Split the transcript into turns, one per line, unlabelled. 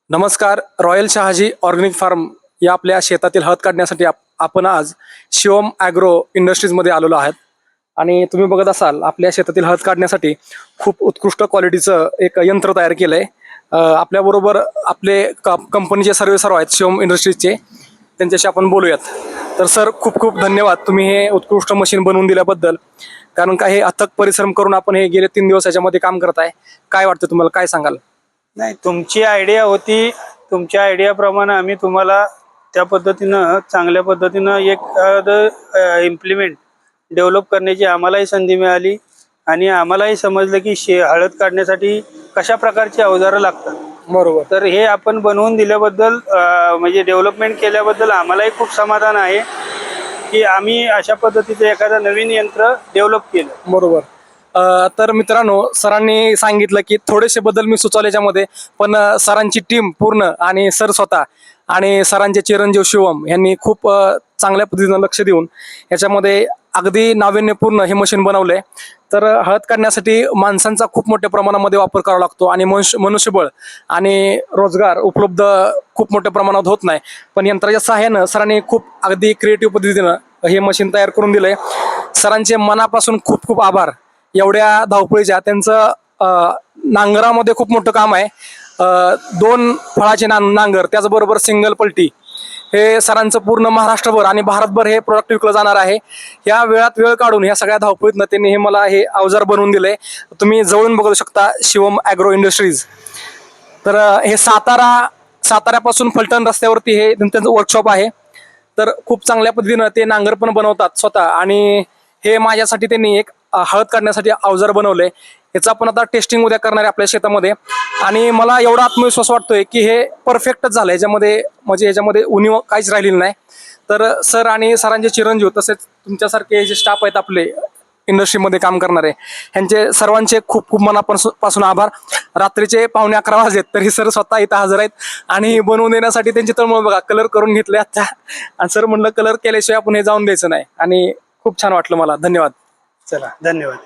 नमस्कार. Royal Shahaji organic form या आपल्या शेतातील हळद काढण्यासाठी आपण आज शिवम ॲग्रो इंडस्ट्रीजमध्ये आलेलो आहात आणि तुम्ही बघत असाल आपल्या शेतातील हळद काढण्यासाठी खूप उत्कृष्ट क्वालिटीचं एक यंत्र तयार केलं आहे. आपल्याबरोबर आपले कंपनीचे सर्व आहेत शिवम इंडस्ट्रीजचे, त्यांच्याशी आपण बोलूयात. तर सर, खूप खूप धन्यवाद तुम्ही हे उत्कृष्ट मशीन बनवून दिल्याबद्दल. कारण का हे अथक परिश्रम करून आपण हे गेले 3 दिवस याच्यामध्ये काम करत आहे. काय वाटतं तुम्हाला, काय सांगाल?
नाही, तुमची आयडिया होती. तुमच्या आयडियाप्रमाणे आम्ही तुम्हाला त्या पद्धतीनं चांगल्या पद्धतीनं एक इम्प्लिमेंट डेव्हलप करण्याची आम्हालाही संधी मिळाली आणि आम्हालाही समजलं की हळद काढण्यासाठी कशा प्रकारची अवजारं लागतात.
बरोबर.
तर हे आपण बनवून दिल्याबद्दल म्हणजे डेव्हलपमेंट केल्याबद्दल आम्हालाही खूप समाधान आहे की आम्ही अशा पद्धतीचं एखादं नवीन यंत्र डेव्हलप केलं.
बरोबर. तर मित्रांनो, सरांनी सांगितलं की थोडेसे बदल मी सुचवले याच्यामध्ये, पण सरांची टीम पूर्ण आणि सर स्वतः आणि सरांचे चिरंजीव शिवम यांनी खूप चांगल्या पद्धतीनं लक्ष देऊन याच्यामध्ये अगदी नाविन्यपूर्ण हे मशीन बनवलंय. तर हळद काढण्यासाठी माणसांचा खूप मोठ्या प्रमाणामध्ये वापर करावा लागतो आणि मनुष्यबळ आणि रोजगार उपलब्ध खूप मोठ्या प्रमाणात होत नाही. पण यंत्राच्या सहाय्यानं सरांनी खूप अगदी क्रिएटिव्ह पद्धतीनं हे मशीन तयार करून दिलंय. सरांचे मनापासून खूप खूप आभार. एवढ्या धावपळीच्या त्यांचं नांगरामध्ये खूप मोठं काम आहे. 2 फळाचे नांगर, त्याचबरोबर सिंगल पलटी, हे सरांचं पूर्ण महाराष्ट्रभर आणि भारतभर हे प्रोडक्ट विकलं जाणार आहे. या वेळात वेळ काढून ह्या सगळ्या धावपळीतनं त्यांनी हे मला हे अवजार बनवून दिलंय. तुम्ही जवळून बघू शकता शिवम ॲग्रो इंडस्ट्रीज. तर हे साताऱ्यापासून फलटण रस्त्यावरती हे त्यांचं वर्कशॉप आहे. तर खूप चांगल्या पद्धतीनं ते नांगर पण बनवतात स्वतः आणि हे माझ्यासाठी त्यांनी एक हळद काढण्यासाठी अवजार बनवलंय. याचा आपण आता टेस्टिंग उद्या करणार आहे आपल्या शेतामध्ये आणि मला एवढा आत्मविश्वास वाटतोय की हे परफेक्टच झालं. याच्यामध्ये उणीव काहीच राहिलेली नाही. तर सर आणि सरांचे चिरंजीव तसेच तुमच्यासारखे जे स्टाफ आहेत आपले इंडस्ट्रीमध्ये काम करणारे, ह्यांचे सर्वांचे खूप खूप मनापासून आभार. रात्रीचे 11:15 वाजलेत तरी सर स्वतः इथं हजर आहेत आणि बनवून देण्यासाठी त्यांची तळमळ बघा. कलर करून घेतले आता आणि सर म्हणलं कलर केल्याशिवाय आपण हे जाऊन द्यायचं नाही आणि खूप छान वाटलं मला. धन्यवाद.
चला, धन्यवाद.